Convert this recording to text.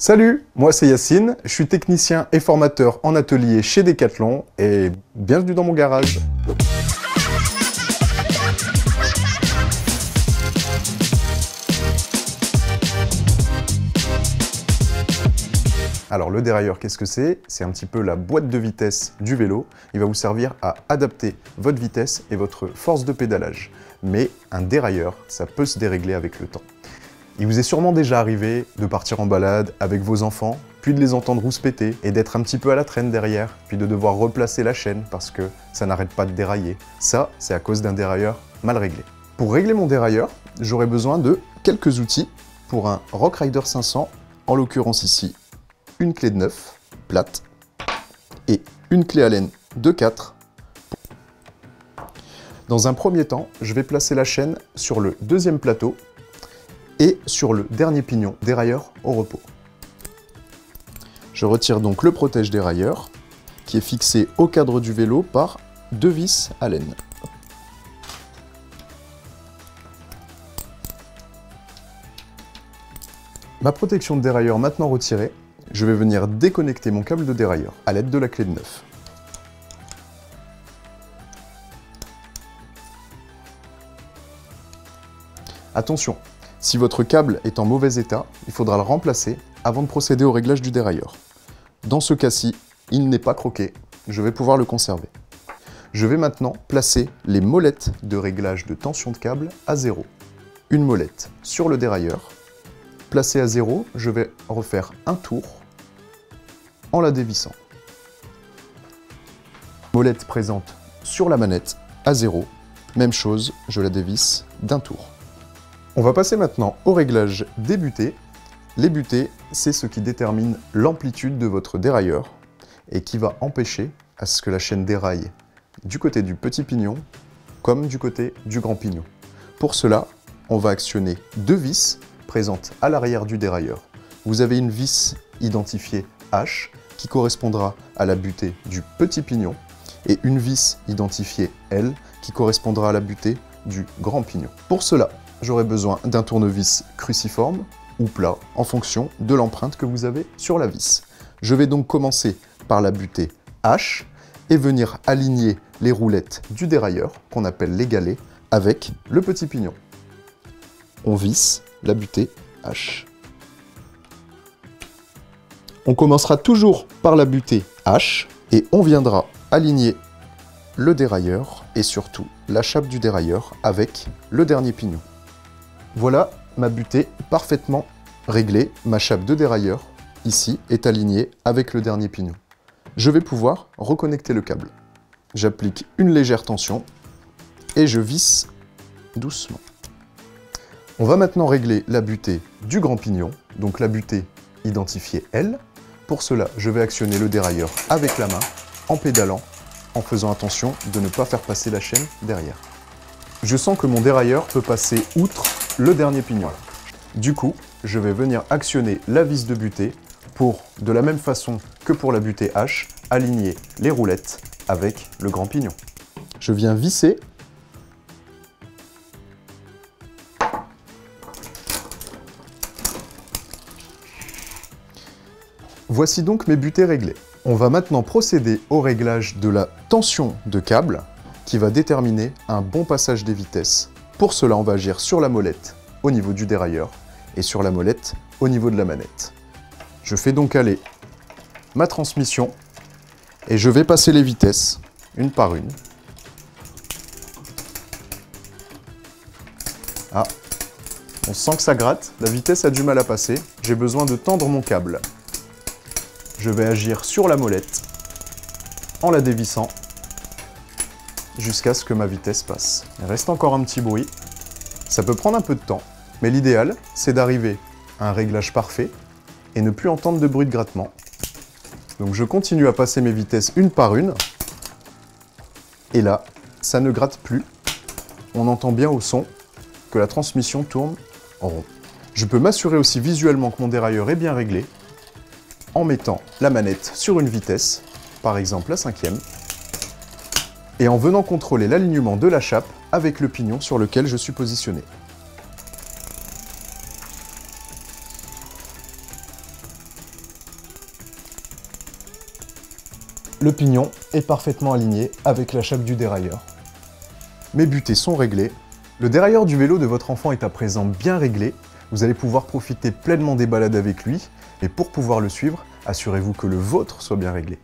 Salut, moi c'est Yacine, je suis technicien et formateur en atelier chez Decathlon et bienvenue dans mon garage. Alors le dérailleur, qu'est-ce que c'est? C'est un petit peu la boîte de vitesse du vélo. Il va vous servir à adapter votre vitesse et votre force de pédalage. Mais un dérailleur, ça peut se dérégler avec le temps. Il vous est sûrement déjà arrivé de partir en balade avec vos enfants, puis de les entendre rouspéter et d'être un petit peu à la traîne derrière, puis de devoir replacer la chaîne parce que ça n'arrête pas de dérailler. Ça, c'est à cause d'un dérailleur mal réglé. Pour régler mon dérailleur, j'aurai besoin de quelques outils pour un Rock Rider 500, en l'occurrence ici, une clé de 9, plate, et une clé Allen de 4. Dans un premier temps, je vais placer la chaîne sur le deuxième plateau et sur le dernier pignon dérailleur au repos. Je retire donc le protège dérailleur qui est fixé au cadre du vélo par deux vis Allen. Ma protection de dérailleur maintenant retirée, je vais venir déconnecter mon câble de dérailleur à l'aide de la clé de 9. Attention, si votre câble est en mauvais état, il faudra le remplacer avant de procéder au réglage du dérailleur. Dans ce cas-ci, il n'est pas croqué, je vais pouvoir le conserver. Je vais maintenant placer les molettes de réglage de tension de câble à 0. Une molette sur le dérailleur. Placée à 0, je vais refaire un tour en la dévissant. Molette présente sur la manette à 0. Même chose, je la dévisse d'un tour. On va passer maintenant au réglage des butées. Les butées, c'est ce qui détermine l'amplitude de votre dérailleur et qui va empêcher à ce que la chaîne déraille du côté du petit pignon comme du côté du grand pignon. Pour cela, on va actionner deux vis présentes à l'arrière du dérailleur. Vous avez une vis identifiée H qui correspondra à la butée du petit pignon et une vis identifiée L qui correspondra à la butée du grand pignon. Pour cela, j'aurai besoin d'un tournevis cruciforme ou plat en fonction de l'empreinte que vous avez sur la vis. Je vais donc commencer par la butée H et venir aligner les roulettes du dérailleur, qu'on appelle les galets, avec le petit pignon. On visse la butée H. On commencera toujours par la butée H et on viendra aligner le dérailleur et surtout la chape du dérailleur avec le dernier pignon. Voilà ma butée parfaitement réglée. Ma chape de dérailleur, ici, est alignée avec le dernier pignon. Je vais pouvoir reconnecter le câble. J'applique une légère tension et je visse doucement. On va maintenant régler la butée du grand pignon, donc la butée identifiée L. Pour cela, je vais actionner le dérailleur avec la main, en pédalant, en faisant attention de ne pas faire passer la chaîne derrière. Je sens que mon dérailleur peut passer outre le dernier pignon. Du coup, je vais venir actionner la vis de butée pour, de la même façon que pour la butée H, aligner les roulettes avec le grand pignon. Je viens visser. Voici donc mes butées réglées. On va maintenant procéder au réglage de la tension de câble qui va déterminer un bon passage des vitesses. Pour cela, on va agir sur la molette au niveau du dérailleur et sur la molette au niveau de la manette. Je fais donc aller ma transmission et je vais passer les vitesses une par une. Ah, on sent que ça gratte, la vitesse a du mal à passer, j'ai besoin de tendre mon câble. Je vais agir sur la molette en la dévissant jusqu'à ce que ma vitesse passe. Il reste encore un petit bruit. Ça peut prendre un peu de temps, mais l'idéal, c'est d'arriver à un réglage parfait et ne plus entendre de bruit de grattement. Donc je continue à passer mes vitesses une par une. Et là, ça ne gratte plus. On entend bien au son que la transmission tourne en rond. Je peux m'assurer aussi visuellement que mon dérailleur est bien réglé en mettant la manette sur une vitesse, par exemple la 5e, et en venant contrôler l'alignement de la chape avec le pignon sur lequel je suis positionné. Le pignon est parfaitement aligné avec la chape du dérailleur. Mes butées sont réglées. Le dérailleur du vélo de votre enfant est à présent bien réglé. Vous allez pouvoir profiter pleinement des balades avec lui. Et pour pouvoir le suivre, assurez-vous que le vôtre soit bien réglé.